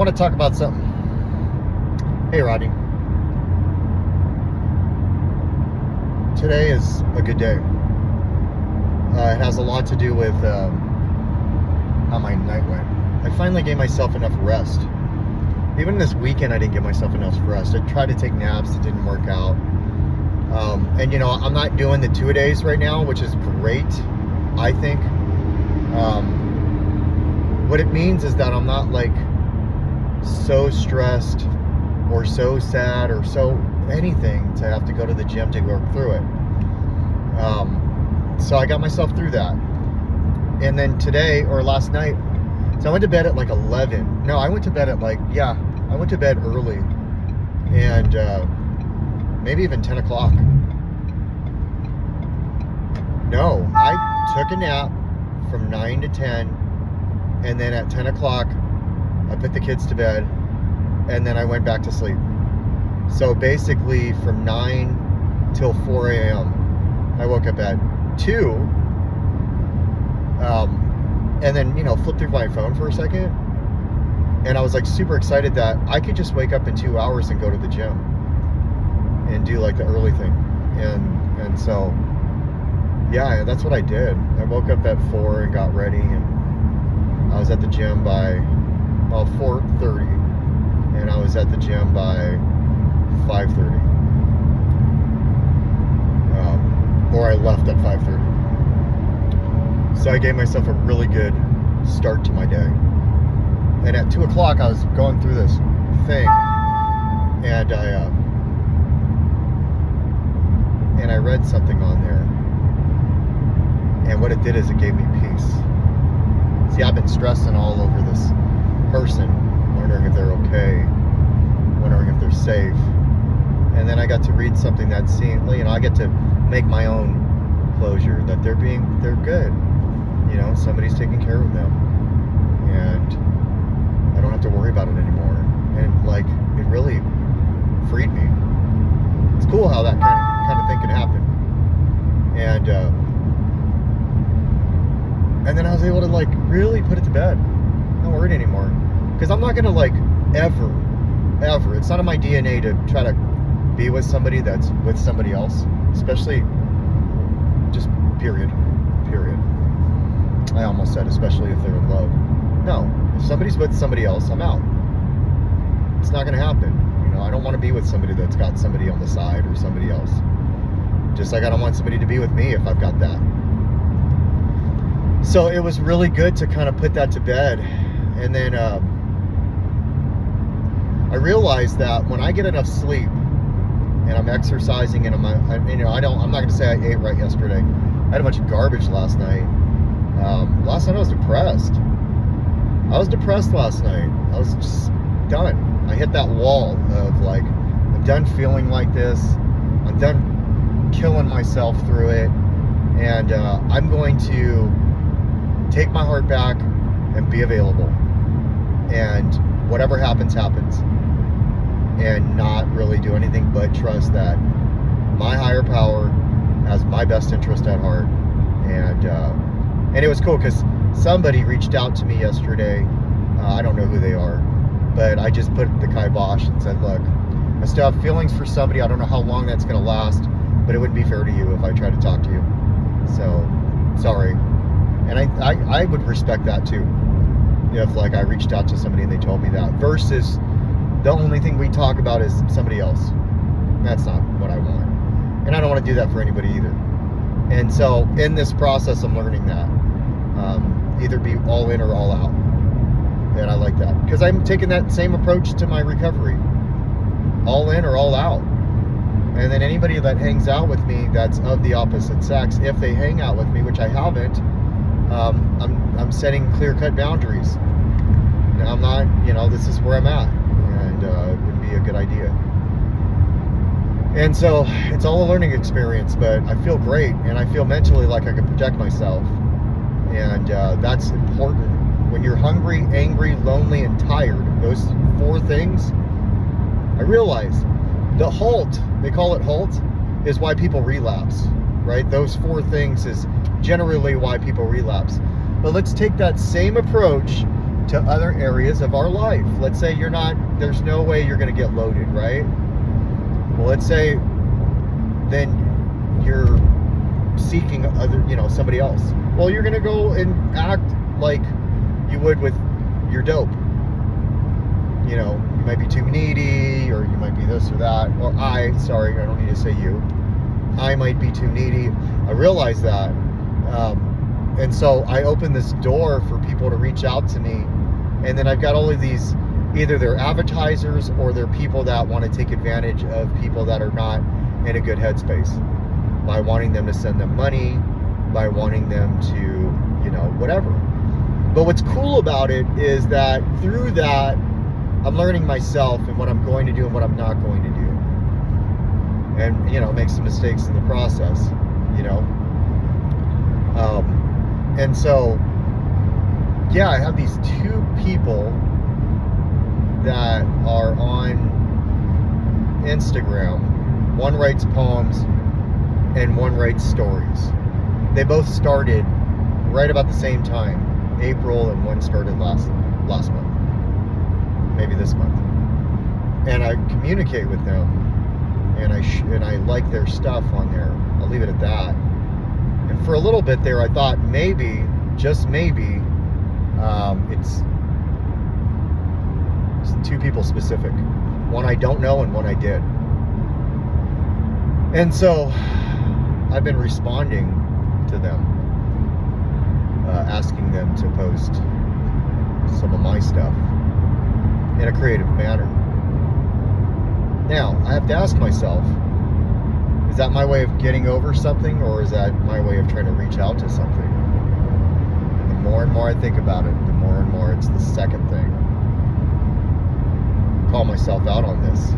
want to talk about something. Hey, Rodney. Today is a good day. It has a lot to do with how my night went. I finally gave myself enough rest. Even this weekend, I didn't give myself enough rest. I tried to take naps. It didn't work out. And, you know, I'm not doing the 2-a-days right now, which is great, I think. What it means is that I'm not, like, so stressed or so sad or so anything to have to go to the gym to work through it. So I got myself through that. And then today, or last night, so I went to bed at like 11. No, I went to bed at like, I went to bed early. And maybe even 10 o'clock. No, I took a nap from 9 to 10. And then at 10 o'clock, I put the kids to bed. And then I went back to sleep. So basically from 9 till 4 a.m. I woke up at 2. And then, you know, flipped through my phone for a second. And I was like super excited that I could just wake up in 2 hours and go to the gym and do like the early thing. And so, yeah, that's what I did. I woke up at 4 and got ready, and I was at the gym by, well, 4:30. And I was at the gym by 5:30. Or I left at 5:30. So I gave myself a really good start to my day. And at 2 o'clock, I was going through this thing, and I read something on there. And what it did is it gave me peace. See, I've been stressing all over this person, wondering if they're okay, wondering if they're safe. And then I got to read something that seemed, you know, I get to make my own closure that they're good. You know, somebody's taking care of them. And I don't have to worry about it anymore. And like, it really freed me. It's cool how that kind of thing can happen. And then I was able to like really put it to bed. I'm not worried anymore. Because I'm not gonna like ever, it's not in my DNA to try to be with somebody that's with somebody else. Especially, just period. I almost said especially if they're in love. No, if somebody's with somebody else, I'm out. It's not gonna happen. You know, I don't want to be with somebody that's got somebody on the side or somebody else. Just like I don't want somebody to be with me if I've got that. So it was really good to kind of put that to bed. And then I realized that when I get enough sleep and I'm exercising and I'm not going to say I ate right yesterday. I had a bunch of garbage last night. Last night I was depressed. Last night. I was just done. I hit that wall of like, I'm done feeling like this. I'm done killing myself through it. And I'm going to take my heart back and be available. And whatever happens, happens. And not really do anything but trust that my higher power has my best interest at heart. And it was cool because somebody reached out to me yesterday. I don't know who they are, but I just put the kibosh and said, look, I still have feelings for somebody. I don't know how long that's going to last, but it wouldn't be fair to you if I tried to talk to you. So, sorry. And I would respect that too. If like I reached out to somebody and they told me that, versus the only thing we talk about is somebody else. That's not what I want. And I don't want to do that for anybody either. And so in this process, I'm learning that. Either be all in or all out. And I like that. Because I'm taking that same approach to my recovery. All in or all out. And then anybody that hangs out with me that's of the opposite sex, if they hang out with me, which I haven't, I'm setting clear-cut boundaries. Now, I'm not, you know, this is where I'm at. And it wouldn't be a good idea. And so it's all a learning experience, but I feel great. And I feel mentally like I can protect myself. And that's important. When you're hungry, angry, lonely, and tired, those 4 things, I realize the halt, they call it halt, is why people relapse, right? Those 4 things is generally why people relapse. But let's take that same approach to other areas of our life. Let's say there's no way you're going to get loaded, right? Well, let's say then you're seeking somebody else. Well, you're going to go and act like you would with your dope. You might be too needy, or you might be this or that, or I don't need to say you. I might be too needy. I realize that. And so I open this door for people to reach out to me. And then I've got all of these, either they're advertisers or they're people that want to take advantage of people that are not in a good headspace, by wanting them to send them money, by wanting them to, whatever. But what's cool about it is that through that, I'm learning myself and what I'm going to do and what I'm not going to do. And, make some mistakes in the process, And so, yeah, I have these two people that are on Instagram. One writes poems and one writes stories. They both started right about the same time, April, and one started last month, maybe this month. And I communicate with them, and I like their stuff on there. I'll leave it at that. And for a little bit there, I thought maybe, just maybe, it's two people specific. One I don't know and one I did. And so I've been responding to them, asking them to post some of my stuff in a creative manner. Now, I have to ask myself, is that my way of getting over something, or is that my way of trying to reach out to something? And the more and more I think about it, the more and more it's the second thing. I call myself out on this,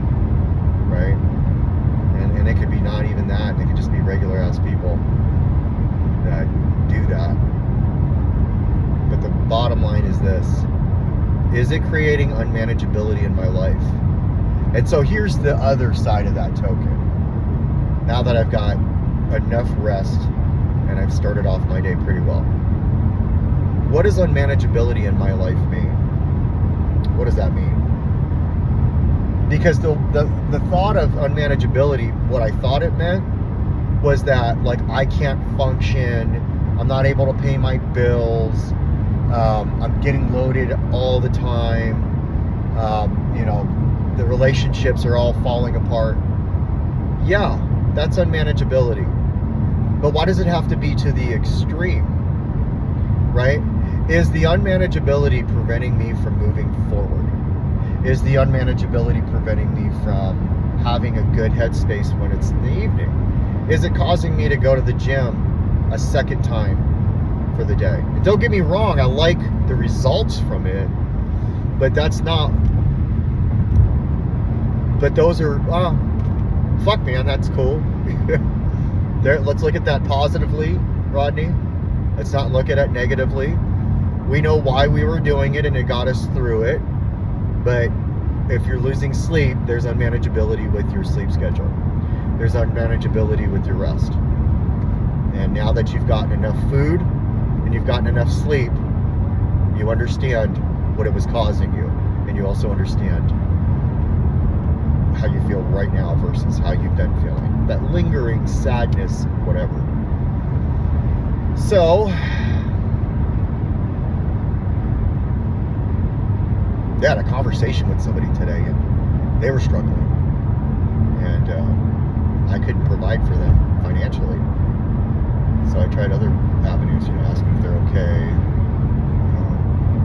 right? And it could be not even that. They could just be regular ass people that do that. But the bottom line is this: is it creating unmanageability in my life? And so here's the other side of that token. Now that I've got enough rest and I've started off my day pretty well, what does unmanageability in my life mean? What does that mean? Because the thought of unmanageability, what I thought it meant was that, like, I can't function, I'm not able to pay my bills, I'm getting loaded all the time, the relationships are all falling apart. Yeah, that's unmanageability. But why does it have to be to the extreme, right? Is the unmanageability preventing me from moving forward? Is the unmanageability preventing me from having a good headspace when it's in the evening? Is it causing me to go to the gym a second time for the day? And don't get me wrong, I like the results from it, but that's not, but those are, fuck man, that's cool. There, let's look at that positively, Rodney. Let's not look at it negatively. We know why we were doing it and it got us through it. But if you're losing sleep, there's unmanageability with your sleep schedule. There's unmanageability with your rest. And now that you've gotten enough food and you've gotten enough sleep, you understand what it was causing you. And you also understand how you feel right now versus how you've been feeling. That lingering sadness, whatever. So, I had a conversation with somebody today, and they were struggling, and I couldn't provide for them financially. So I tried other avenues, asking if they're okay,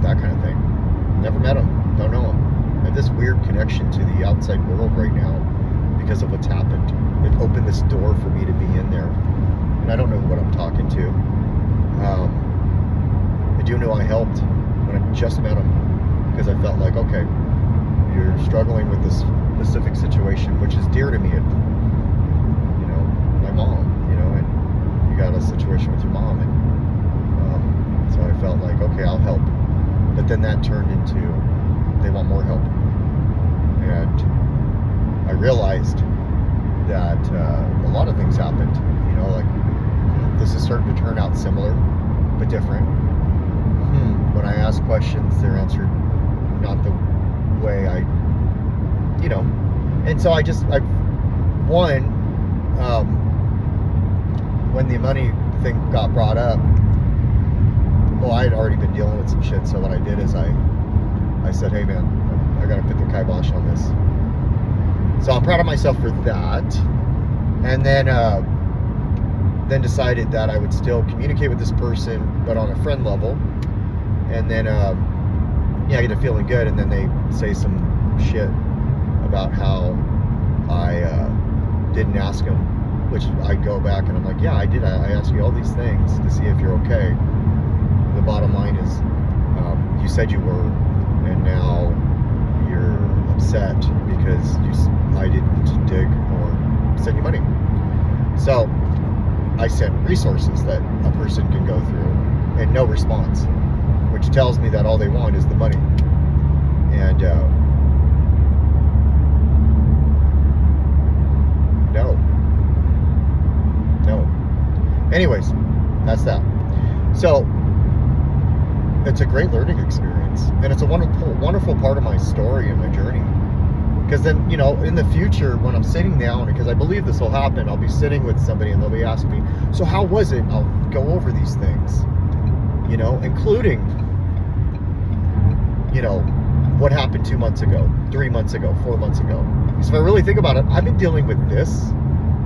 that kind of thing. Never met them, don't know them. I have this weird connection to the outside world right now because of what's happened. It opened this door for me to be in there, and I don't know what I'm talking to. I do know I helped when I just met them, because I felt like, okay, you're struggling with this specific situation, which is dear to me. My mom, and you got a situation with your mom, and so I felt like, okay, I'll help. But then that turned into, they want more help. And I realized that a lot of things happened, like this is starting to turn out similar, but different. When I asked questions, they're answered not the way I, and so when the money thing got brought up, well, I had already been dealing with some shit, so what I did is I said, hey man, I gotta put the kibosh on this. So I'm proud of myself for that. And then decided that I would still communicate with this person, but on a friend level. And then, I get to feeling good, and then they say some shit about how I didn't ask them, which I go back and I'm like, yeah, I did. I asked you all these things to see if you're okay. The bottom line is, you said you were, and now you're upset because I didn't dig or send you money. So I sent resources that a person can go through, and no response, which tells me that all they want is the money. And no. Anyways, that's that. So it's a great learning experience, and it's a wonderful part of my story and my journey. Because then, in the future, when I'm sitting down, because I believe this will happen, I'll be sitting with somebody and they'll be asking me, so how was it? I'll go over these things, including, what happened 2 months ago, 3 months ago, 4 months ago. Because if I really think about it, I've been dealing with this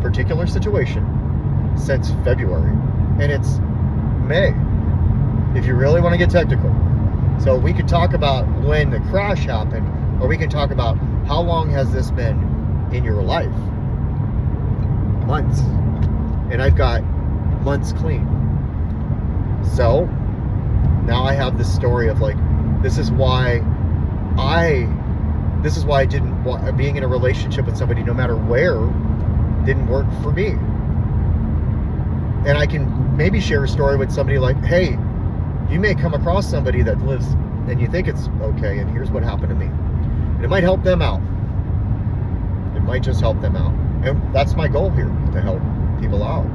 particular situation since February, and it's May, if you really want to get technical. So we could talk about when the crash happened, or we can talk about how long has this been in your life? Months. And I've got months clean. So now I have this story of like, this is why I didn't want, being in a relationship with somebody, no matter where, didn't work for me. And I can maybe share a story with somebody like, hey, you may come across somebody that lives and you think it's okay, and here's what happened to me. And it might help them out. It might just help them out. And that's my goal here, to help people out.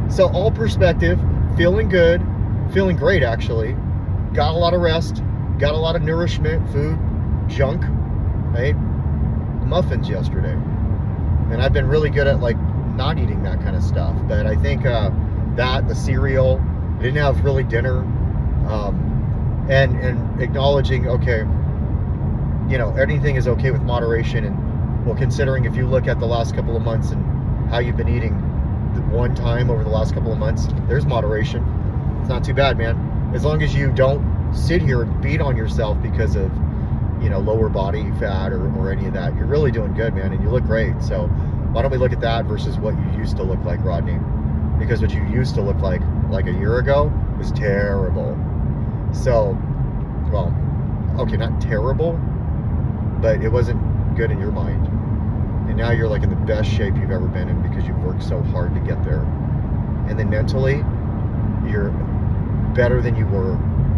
So all perspective, feeling good, feeling great actually. Got a lot of rest, got a lot of nourishment, food, junk. I ate muffins yesterday. And I've been really good at like not eating that kind of stuff. But I think the cereal, I didn't have really dinner. And acknowledging, okay, anything is okay with moderation. And well, considering if you look at the last couple of months and how you've been eating one time over the last couple of months, there's moderation. It's not too bad, man. As long as you don't sit here and beat on yourself because of, lower body fat or any of that, you're really doing good, man. And you look great. So why don't we look at that versus what you used to look like, Rodney? Because what you used to look like a year ago was terrible. So, well, okay, not terrible, but it wasn't good in your mind. And now you're like in the best shape you've ever been in because you've worked so hard to get there. And then mentally, you're better than you were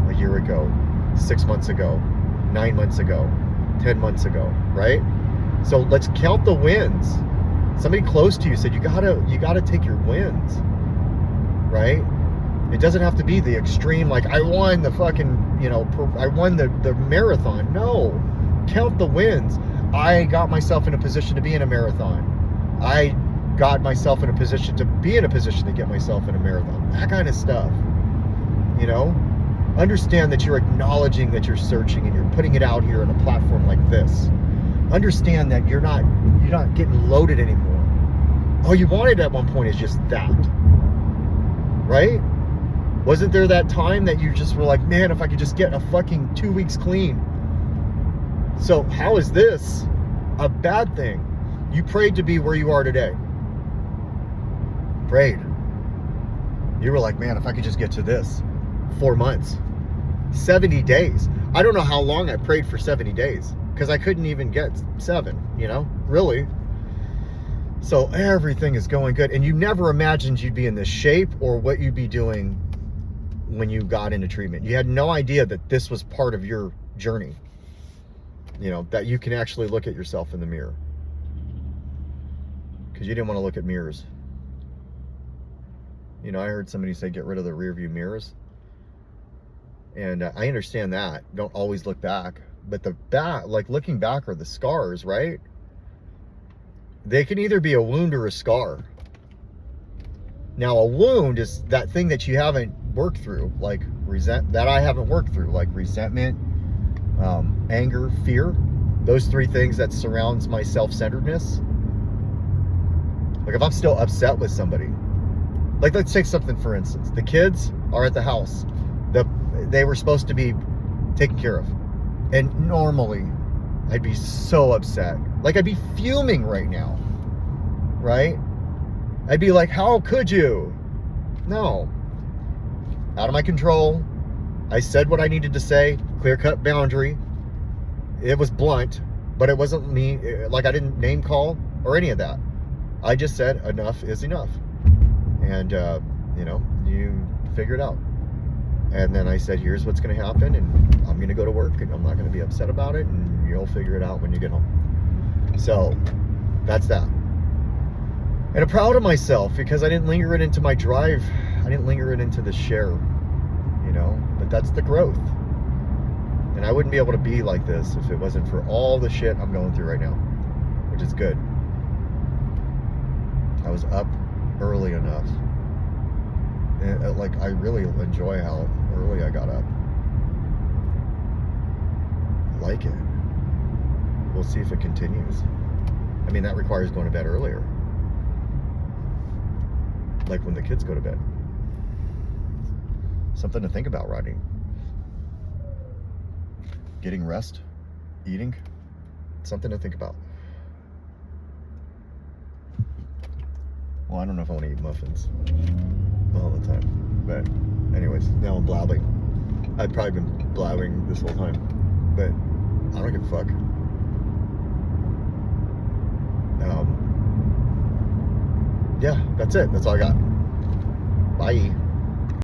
a year ago, 6 months ago, 9 months ago, 10 months ago, right? So let's count the wins. Somebody close to you said, you gotta take your wins, right? It doesn't have to be the extreme, like I won the fucking, I won the marathon. No, count the wins. I got myself in a position to be in a marathon. I got myself in a position to be in a position to get myself in a marathon. That kind of stuff, Understand that you're acknowledging that you're searching and you're putting it out here on a platform like this. Understand that you're not getting loaded anymore. All you wanted at one point is just that, right? Wasn't there that time that you just were like, man, if I could just get a fucking 2 weeks clean? So how is this a bad thing? You prayed to be where you are today. Prayed. You were like, man, if I could just get to this. 4 months. 70 days. I don't know how long I prayed for 70 days because I couldn't even get 7, really. So everything is going good. And you never imagined you'd be in this shape or what you'd be doing when you got into treatment. You had no idea that this was part of your journey. That you can actually look at yourself in the mirror. Because you didn't want to look at mirrors. I heard somebody say, get rid of the rear view mirrors. And I understand that. Don't always look back. But the back, like looking back, are the scars, right? They can either be a wound or a scar. Now, a wound is that thing that you haven't worked through, like that I haven't worked through, like resentment, anger, fear. Those three things that surrounds my self-centeredness. Like if I'm still upset with somebody, like let's take something for instance. The kids are at the house. They were supposed to be taken care of. And normally I'd be so upset. Like I'd be fuming right now, right? I'd be like, how could you? No. Out of my control. I said what I needed to say. Clear-cut boundary. It was blunt, but it wasn't me. Like I didn't name call or any of that. I just said enough is enough. And, you know, you figure it out. And then I said, here's what's going to happen. And I'm going to go to work and I'm not going to be upset about it. And you'll figure it out when you get home. So that's that. And I'm proud of myself because I didn't linger it into my drive. I didn't linger it into the share, you know, but that's the growth. And I wouldn't be able to be like this if it wasn't for all the shit I'm going through right now, which is good. I was up early enough. And, like, I really enjoy how early I got up. I like it. We'll see if it continues. I mean, that requires going to bed earlier. Like when the kids go to bed. Something to think about, Rodney. Getting rest, eating, something to think about. Well, I don't know if I want to eat muffins all the time. But anyways, now I'm blabbing. I've probably been blabbing this whole time. But I don't give a fuck. Yeah, that's it. That's all I got. Bye.